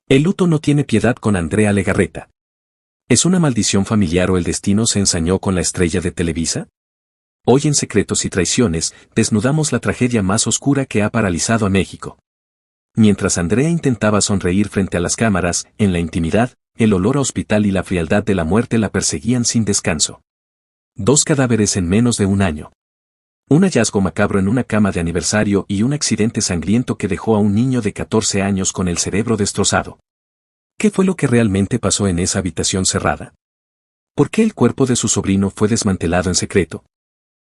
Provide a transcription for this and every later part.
El luto no tiene piedad con Andrea Legarreta. ¿Es una maldición familiar o el destino se ensañó con la estrella de Televisa? Hoy en Secretos y Traiciones, desnudamos la tragedia más oscura que ha paralizado a México. Mientras Andrea intentaba sonreír frente a las cámaras, en la intimidad, el olor a hospital y la frialdad de la muerte la perseguían sin descanso. 2 cadáveres en menos de un año. Un hallazgo macabro en una cama de aniversario y un accidente sangriento que dejó a un niño de 14 años con el cerebro destrozado. ¿Qué fue lo que realmente pasó en esa habitación cerrada? ¿Por qué el cuerpo de su sobrino fue desmantelado en secreto?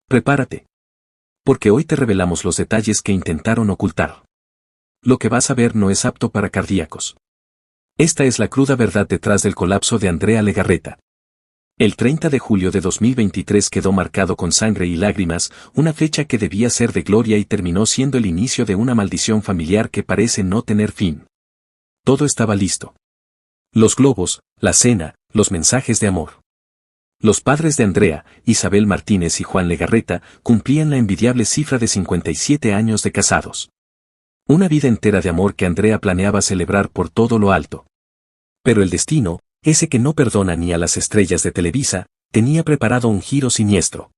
Prepárate. Porque hoy te revelamos los detalles que intentaron ocultar. Lo que vas a ver no es apto para cardíacos. Esta es la cruda verdad detrás del colapso de Andrea Legarreta. El 30 de julio de 2023 quedó marcado con sangre y lágrimas, una fecha que debía ser de gloria y terminó siendo el inicio de una maldición familiar que parece no tener fin. Todo estaba listo. Los globos, la cena, los mensajes de amor. Los padres de Andrea, Isabel Martínez y Juan Legarreta, cumplían la envidiable cifra de 57 años de casados. Una vida entera de amor que Andrea planeaba celebrar por todo lo alto. Pero el destino, ese que no perdona ni a las estrellas de Televisa, tenía preparado un giro siniestro.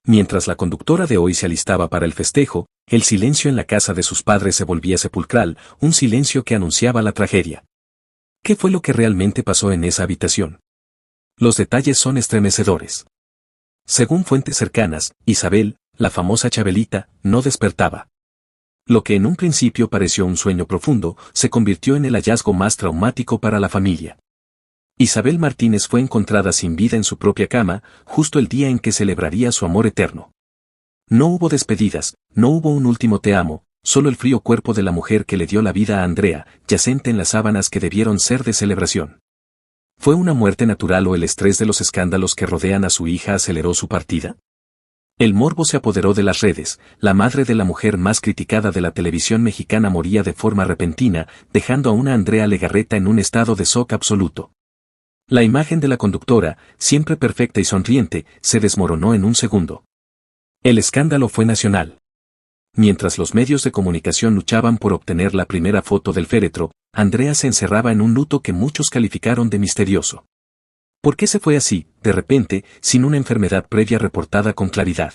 Mientras la conductora de hoy se alistaba para el festejo, el silencio en la casa de sus padres se volvía sepulcral, un silencio que anunciaba la tragedia. ¿Qué fue lo que realmente pasó en esa habitación? Los detalles son estremecedores. Según fuentes cercanas, Isabel, la famosa Chabelita, no despertaba. Lo que en un principio pareció un sueño profundo, se convirtió en el hallazgo más traumático para la familia. Isabel Martínez fue encontrada sin vida en su propia cama, justo el día en que celebraría su amor eterno. No hubo despedidas, no hubo un último te amo, solo el frío cuerpo de la mujer que le dio la vida a Andrea, yacente en las sábanas que debieron ser de celebración. ¿Fue una muerte natural o el estrés de los escándalos que rodean a su hija aceleró su partida? El morbo se apoderó de las redes, la madre de la mujer más criticada de la televisión mexicana moría de forma repentina, dejando a una Andrea Legarreta en un estado de shock absoluto. La imagen de la conductora, siempre perfecta y sonriente, se desmoronó en un segundo. El escándalo fue nacional. Mientras los medios de comunicación luchaban por obtener la primera foto del féretro, Andrea se encerraba en un luto que muchos calificaron de misterioso. ¿Por qué se fue así, de repente, sin una enfermedad previa reportada con claridad?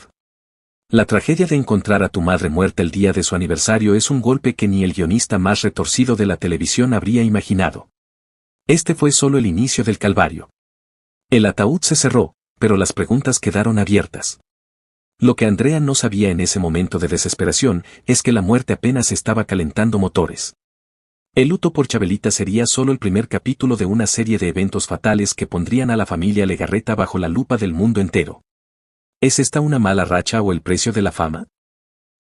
La tragedia de encontrar a tu madre muerta el día de su aniversario es un golpe que ni el guionista más retorcido de la televisión habría imaginado. Este fue solo el inicio del calvario. El ataúd se cerró, pero las preguntas quedaron abiertas. Lo que Andrea no sabía en ese momento de desesperación es que la muerte apenas estaba calentando motores. El luto por Chabelita sería solo el primer capítulo de una serie de eventos fatales que pondrían a la familia Legarreta bajo la lupa del mundo entero. ¿Es esta una mala racha o el precio de la fama?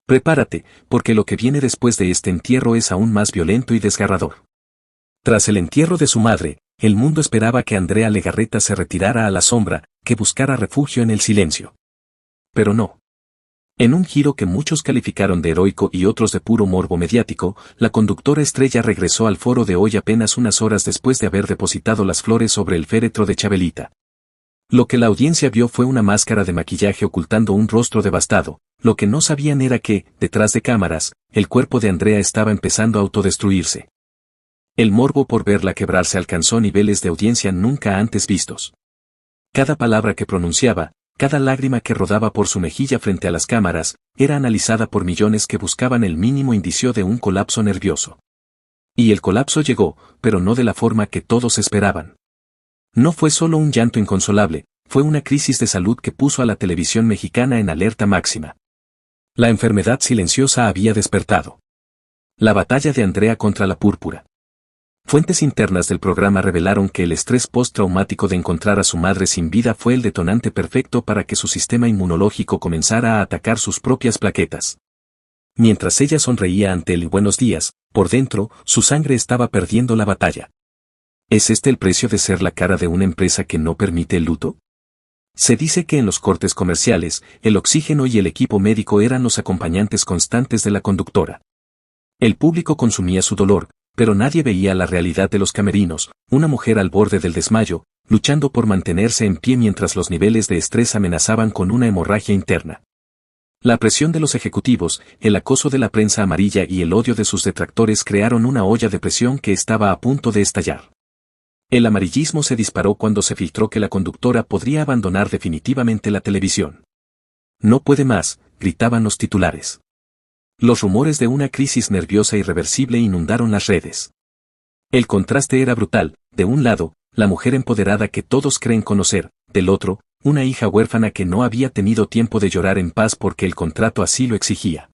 Prepárate, porque lo que viene después de este entierro es aún más violento y desgarrador. Tras el entierro de su madre, el mundo esperaba que Andrea Legarreta se retirara a la sombra, que buscara refugio en el silencio. Pero no. En un giro que muchos calificaron de heroico y otros de puro morbo mediático, la conductora estrella regresó al foro de hoy apenas unas horas después de haber depositado las flores sobre el féretro de Chabelita. Lo que la audiencia vio fue una máscara de maquillaje ocultando un rostro devastado, lo que no sabían era que, detrás de cámaras, el cuerpo de Andrea estaba empezando a autodestruirse. El morbo por verla quebrarse alcanzó niveles de audiencia nunca antes vistos. Cada palabra que pronunciaba, cada lágrima que rodaba por su mejilla frente a las cámaras, era analizada por millones que buscaban el mínimo indicio de un colapso nervioso. Y el colapso llegó, pero no de la forma que todos esperaban. No fue solo un llanto inconsolable, fue una crisis de salud que puso a la televisión mexicana en alerta máxima. La enfermedad silenciosa había despertado. La batalla de Andrea contra la púrpura. Fuentes internas del programa revelaron que el estrés postraumático de encontrar a su madre sin vida fue el detonante perfecto para que su sistema inmunológico comenzara a atacar sus propias plaquetas. Mientras ella sonreía ante el buenos días, por dentro, su sangre estaba perdiendo la batalla. ¿Es este el precio de ser la cara de una empresa que no permite el luto? Se dice que en los cortes comerciales, el oxígeno y el equipo médico eran los acompañantes constantes de la conductora. El público consumía su dolor, pero nadie veía la realidad de los camerinos, una mujer al borde del desmayo, luchando por mantenerse en pie mientras los niveles de estrés amenazaban con una hemorragia interna. La presión de los ejecutivos, el acoso de la prensa amarilla y el odio de sus detractores crearon una olla de presión que estaba a punto de estallar. El amarillismo se disparó cuando se filtró que la conductora podría abandonar definitivamente la televisión. No puede más, gritaban los titulares. Los rumores de una crisis nerviosa irreversible inundaron las redes. El contraste era brutal, de un lado, la mujer empoderada que todos creen conocer, del otro, una hija huérfana que no había tenido tiempo de llorar en paz porque el contrato así lo exigía.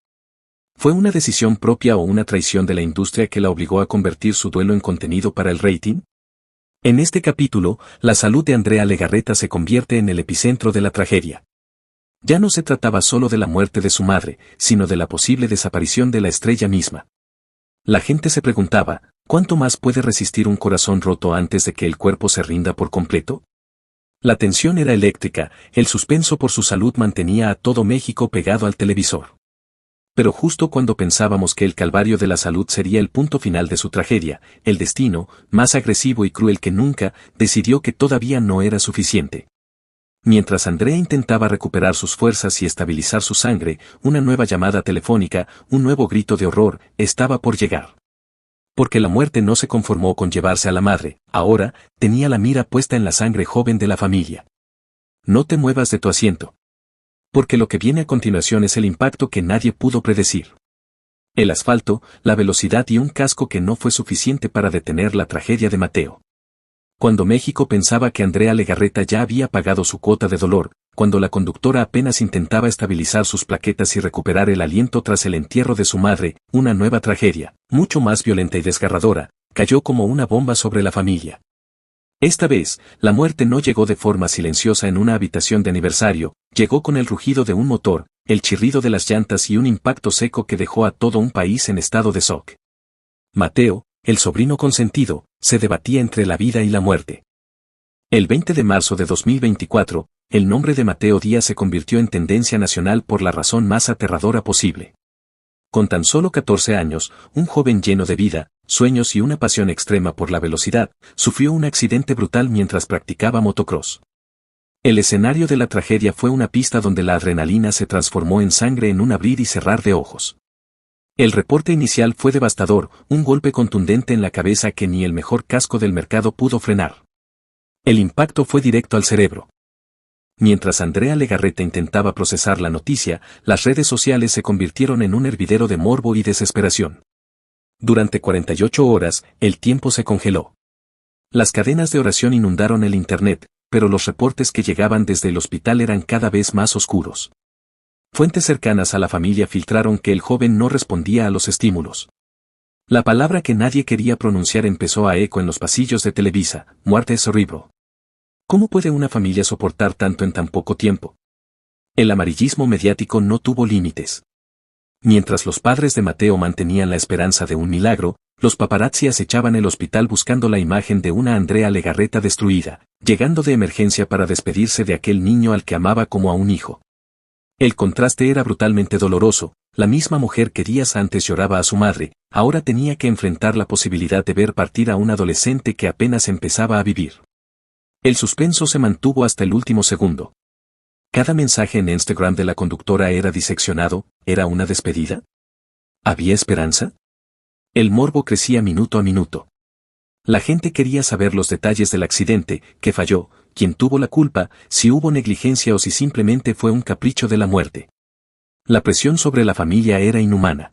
¿Fue una decisión propia o una traición de la industria que la obligó a convertir su duelo en contenido para el rating? En este capítulo, la salud de Andrea Legarreta se convierte en el epicentro de la tragedia. Ya no se trataba solo de la muerte de su madre, sino de la posible desaparición de la estrella misma. La gente se preguntaba, ¿cuánto más puede resistir un corazón roto antes de que el cuerpo se rinda por completo? La tensión era eléctrica, el suspenso por su salud mantenía a todo México pegado al televisor. Pero justo cuando pensábamos que el calvario de la salud sería el punto final de su tragedia, el destino, más agresivo y cruel que nunca, decidió que todavía no era suficiente. Mientras Andrea intentaba recuperar sus fuerzas y estabilizar su sangre, una nueva llamada telefónica, un nuevo grito de horror, estaba por llegar. Porque la muerte no se conformó con llevarse a la madre, ahora, tenía la mira puesta en la sangre joven de la familia. No te muevas de tu asiento. Porque lo que viene a continuación es el impacto que nadie pudo predecir. El asfalto, la velocidad y un casco que no fue suficiente para detener la tragedia de Mateo. Cuando México pensaba que Andrea Legarreta ya había pagado su cuota de dolor, cuando la conductora apenas intentaba estabilizar sus plaquetas y recuperar el aliento tras el entierro de su madre, una nueva tragedia, mucho más violenta y desgarradora, cayó como una bomba sobre la familia. Esta vez, la muerte no llegó de forma silenciosa en una habitación de aniversario, llegó con el rugido de un motor, el chirrido de las llantas y un impacto seco que dejó a todo un país en estado de shock. Mateo, el sobrino consentido, se debatía entre la vida y la muerte. El 20 de marzo de 2024, el nombre de Mateo Díaz se convirtió en tendencia nacional por la razón más aterradora posible. Con tan solo 14 años, un joven lleno de vida, sueños y una pasión extrema por la velocidad, sufrió un accidente brutal mientras practicaba motocross. El escenario de la tragedia fue una pista donde la adrenalina se transformó en sangre en un abrir y cerrar de ojos. El reporte inicial fue devastador, un golpe contundente en la cabeza que ni el mejor casco del mercado pudo frenar. El impacto fue directo al cerebro. Mientras Andrea Legarreta intentaba procesar la noticia, las redes sociales se convirtieron en un hervidero de morbo y desesperación. Durante 48 horas, el tiempo se congeló. Las cadenas de oración inundaron el Internet, pero los reportes que llegaban desde el hospital eran cada vez más oscuros. Fuentes cercanas a la familia filtraron que el joven no respondía a los estímulos. La palabra que nadie quería pronunciar empezó a eco en los pasillos de Televisa: muerte es horrible. ¿Cómo puede una familia soportar tanto en tan poco tiempo? El amarillismo mediático no tuvo límites. Mientras los padres de Mateo mantenían la esperanza de un milagro, los paparazzi acechaban el hospital buscando la imagen de una Andrea Legarreta destruida, llegando de emergencia para despedirse de aquel niño al que amaba como a un hijo. El contraste era brutalmente doloroso, la misma mujer que días antes lloraba a su madre, ahora tenía que enfrentar la posibilidad de ver partir a un adolescente que apenas empezaba a vivir. El suspenso se mantuvo hasta el último segundo. Cada mensaje en Instagram de la conductora era diseccionado, ¿era una despedida? ¿Había esperanza? El morbo crecía minuto a minuto. La gente quería saber los detalles del accidente, qué falló, quién tuvo la culpa, si hubo negligencia o si simplemente fue un capricho de la muerte. La presión sobre la familia era inhumana.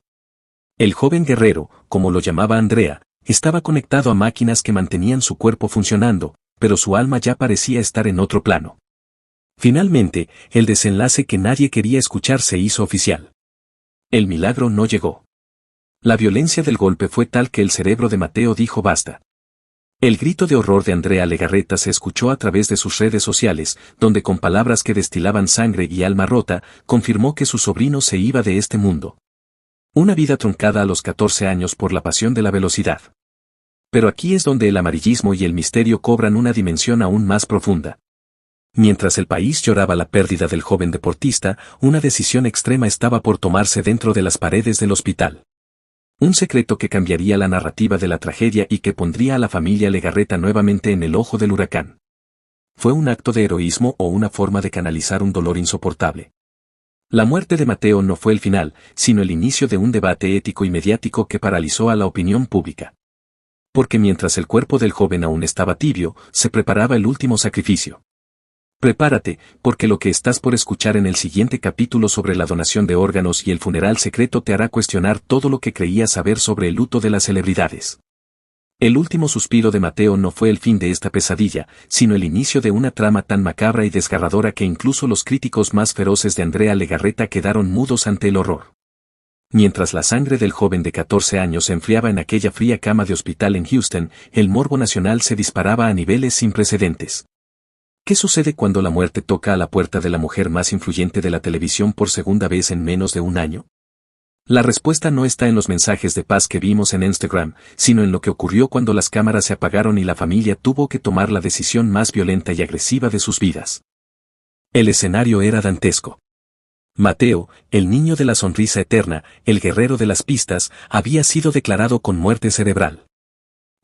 El joven guerrero, como lo llamaba Andrea, estaba conectado a máquinas que mantenían su cuerpo funcionando, pero su alma ya parecía estar en otro plano. Finalmente, el desenlace que nadie quería escuchar se hizo oficial. El milagro no llegó. La violencia del golpe fue tal que el cerebro de Mateo dijo basta. El grito de horror de Andrea Legarreta se escuchó a través de sus redes sociales, donde con palabras que destilaban sangre y alma rota, confirmó que su sobrino se iba de este mundo. Una vida truncada a los 14 años por la pasión de la velocidad. Pero aquí es donde el amarillismo y el misterio cobran una dimensión aún más profunda. Mientras el país lloraba la pérdida del joven deportista, una decisión extrema estaba por tomarse dentro de las paredes del hospital. Un secreto que cambiaría la narrativa de la tragedia y que pondría a la familia Legarreta nuevamente en el ojo del huracán. ¿Fue un acto de heroísmo o una forma de canalizar un dolor insoportable? La muerte de Mateo no fue el final, sino el inicio de un debate ético y mediático que paralizó a la opinión pública. Porque mientras el cuerpo del joven aún estaba tibio, se preparaba el último sacrificio. Prepárate, porque lo que estás por escuchar en el siguiente capítulo sobre la donación de órganos y el funeral secreto te hará cuestionar todo lo que creías saber sobre el luto de las celebridades. El último suspiro de Mateo no fue el fin de esta pesadilla, sino el inicio de una trama tan macabra y desgarradora que incluso los críticos más feroces de Andrea Legarreta quedaron mudos ante el horror. Mientras la sangre del joven de 14 años se enfriaba en aquella fría cama de hospital en Houston, el morbo nacional se disparaba a niveles sin precedentes. ¿Qué sucede cuando la muerte toca a la puerta de la mujer más influyente de la televisión por segunda vez en menos de un año? La respuesta no está en los mensajes de paz que vimos en Instagram, sino en lo que ocurrió cuando las cámaras se apagaron y la familia tuvo que tomar la decisión más violenta y agresiva de sus vidas. El escenario era dantesco. Mateo, el niño de la sonrisa eterna, el guerrero de las pistas, había sido declarado con muerte cerebral.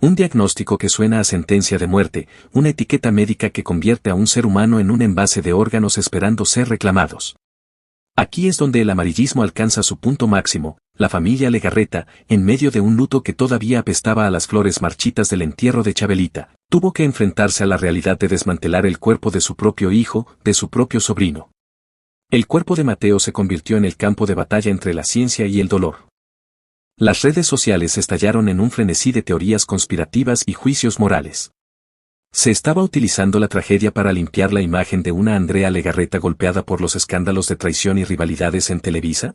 Un diagnóstico que suena a sentencia de muerte, una etiqueta médica que convierte a un ser humano en un envase de órganos esperando ser reclamados. Aquí es donde el amarillismo alcanza su punto máximo. La familia Legarreta, en medio de un luto que todavía apestaba a las flores marchitas del entierro de Chabelita, tuvo que enfrentarse a la realidad de desmantelar el cuerpo de su propio hijo, de su propio sobrino. El cuerpo de Mateo se convirtió en el campo de batalla entre la ciencia y el dolor. Las redes sociales estallaron en un frenesí de teorías conspirativas y juicios morales. ¿Se estaba utilizando la tragedia para limpiar la imagen de una Andrea Legarreta golpeada por los escándalos de traición y rivalidades en Televisa?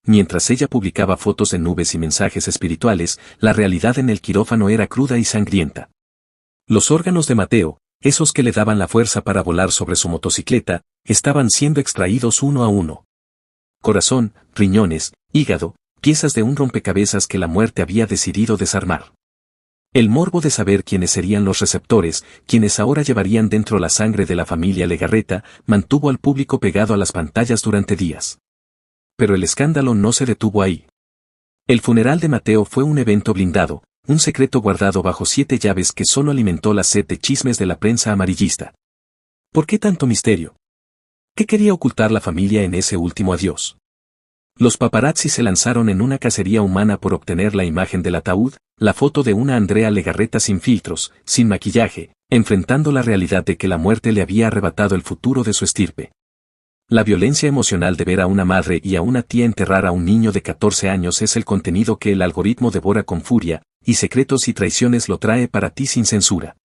Mientras ella publicaba fotos en nubes y mensajes espirituales, la realidad en el quirófano era cruda y sangrienta. Los órganos de Mateo, esos que le daban la fuerza para volar sobre su motocicleta, estaban siendo extraídos uno a uno. Corazón, riñones, hígado, piezas de un rompecabezas que la muerte había decidido desarmar. El morbo de saber quiénes serían los receptores, quienes ahora llevarían dentro la sangre de la familia Legarreta, mantuvo al público pegado a las pantallas durante días. Pero el escándalo no se detuvo ahí. El funeral de Mateo fue un evento blindado, un secreto guardado bajo 7 llaves que solo alimentó la sed de chismes de la prensa amarillista. ¿Por qué tanto misterio? ¿Qué quería ocultar la familia en ese último adiós? Los paparazzi se lanzaron en una cacería humana por obtener la imagen del ataúd, la foto de una Andrea Legarreta sin filtros, sin maquillaje, enfrentando la realidad de que la muerte le había arrebatado el futuro de su estirpe. La violencia emocional de ver a una madre y a una tía enterrar a un niño de 14 años es el contenido que el algoritmo devora con furia, y secretos y traiciones lo trae para ti sin censura.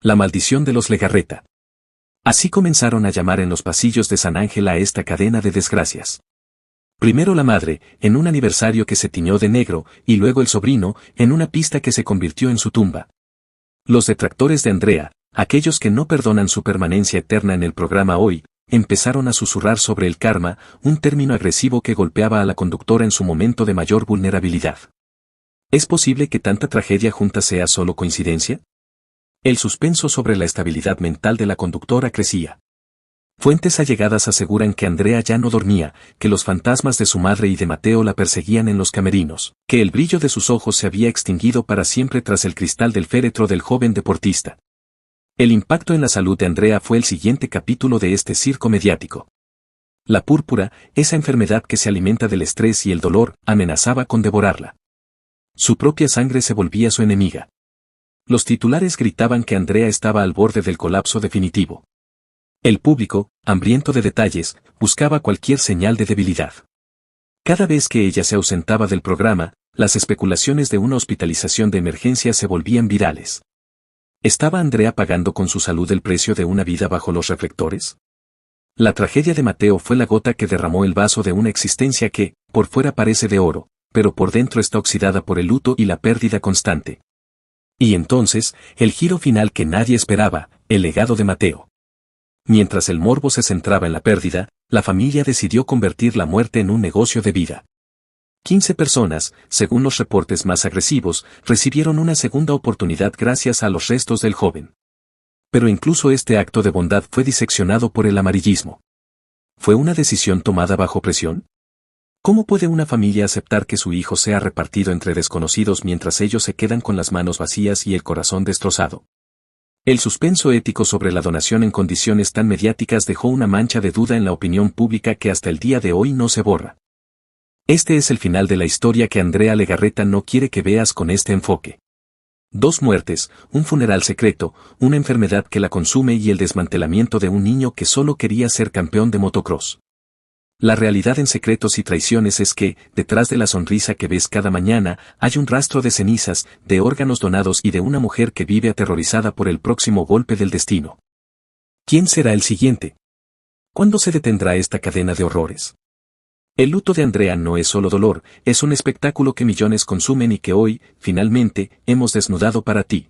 La maldición de los Legarreta. Así comenzaron a llamar en los pasillos de San Ángel a esta cadena de desgracias. Primero la madre, en un aniversario que se tiñó de negro, y luego el sobrino, en una pista que se convirtió en su tumba. Los detractores de Andrea, aquellos que no perdonan su permanencia eterna en el programa hoy, empezaron a susurrar sobre el karma, un término agresivo que golpeaba a la conductora en su momento de mayor vulnerabilidad. ¿Es posible que tanta tragedia junta sea solo coincidencia? El suspenso sobre la estabilidad mental de la conductora crecía. Fuentes allegadas aseguran que Andrea ya no dormía, que los fantasmas de su madre y de Mateo la perseguían en los camerinos, que el brillo de sus ojos se había extinguido para siempre tras el cristal del féretro del joven deportista. El impacto en la salud de Andrea fue el siguiente capítulo de este circo mediático. La púrpura, esa enfermedad que se alimenta del estrés y el dolor, amenazaba con devorarla. Su propia sangre se volvía su enemiga. Los titulares gritaban que Andrea estaba al borde del colapso definitivo. El público, hambriento de detalles, buscaba cualquier señal de debilidad. Cada vez que ella se ausentaba del programa, las especulaciones de una hospitalización de emergencia se volvían virales. ¿Estaba Andrea pagando con su salud el precio de una vida bajo los reflectores? La tragedia de Mateo fue la gota que derramó el vaso de una existencia que, por fuera parece de oro, pero por dentro está oxidada por el luto y la pérdida constante. Y entonces, el giro final que nadie esperaba, el legado de Mateo. Mientras el morbo se centraba en la pérdida, la familia decidió convertir la muerte en un negocio de vida. 15 personas, según los reportes más agresivos, recibieron una segunda oportunidad gracias a los restos del joven. Pero incluso este acto de bondad fue diseccionado por el amarillismo. ¿Fue una decisión tomada bajo presión? ¿Cómo puede una familia aceptar que su hijo sea repartido entre desconocidos mientras ellos se quedan con las manos vacías y el corazón destrozado? El suspenso ético sobre la donación en condiciones tan mediáticas dejó una mancha de duda en la opinión pública que hasta el día de hoy no se borra. Este es el final de la historia que Andrea Legarreta no quiere que veas con este enfoque. 2 muertes, un funeral secreto, una enfermedad que la consume y el desmantelamiento de un niño que solo quería ser campeón de motocross. La realidad en Secretos y Traiciones es que, detrás de la sonrisa que ves cada mañana, hay un rastro de cenizas, de órganos donados y de una mujer que vive aterrorizada por el próximo golpe del destino. ¿Quién será el siguiente? ¿Cuándo se detendrá esta cadena de horrores? El luto de Andrea no es solo dolor, es un espectáculo que millones consumen y que hoy, finalmente, hemos desnudado para ti.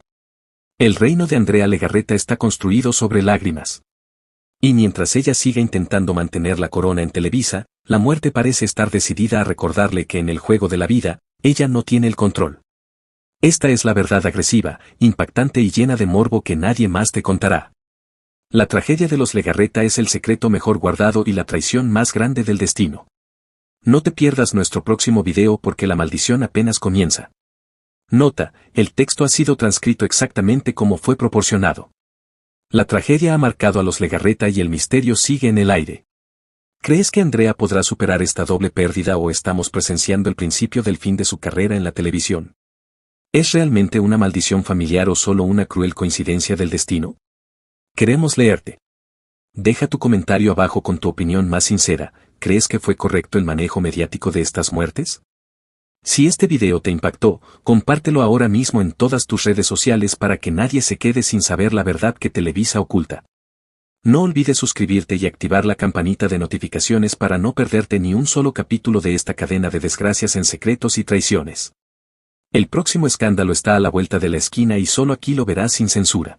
El reino de Andrea Legarreta está construido sobre lágrimas. Y mientras ella siga intentando mantener la corona en Televisa, la muerte parece estar decidida a recordarle que en el juego de la vida, ella no tiene el control. Esta es la verdad agresiva, impactante y llena de morbo que nadie más te contará. La tragedia de los Legarreta es el secreto mejor guardado y la traición más grande del destino. No te pierdas nuestro próximo video porque la maldición apenas comienza. Nota, el texto ha sido transcrito exactamente como fue proporcionado. La tragedia ha marcado a los Legarreta y el misterio sigue en el aire. ¿Crees que Andrea podrá superar esta doble pérdida o estamos presenciando el principio del fin de su carrera en la televisión? ¿Es realmente una maldición familiar o solo una cruel coincidencia del destino? Queremos leerte. Deja tu comentario abajo con tu opinión más sincera. ¿Crees que fue correcto el manejo mediático de estas muertes? Si este video te impactó, compártelo ahora mismo en todas tus redes sociales para que nadie se quede sin saber la verdad que Televisa oculta. No olvides suscribirte y activar la campanita de notificaciones para no perderte ni un solo capítulo de esta cadena de desgracias en Secretos y Traiciones. El próximo escándalo está a la vuelta de la esquina y solo aquí lo verás sin censura.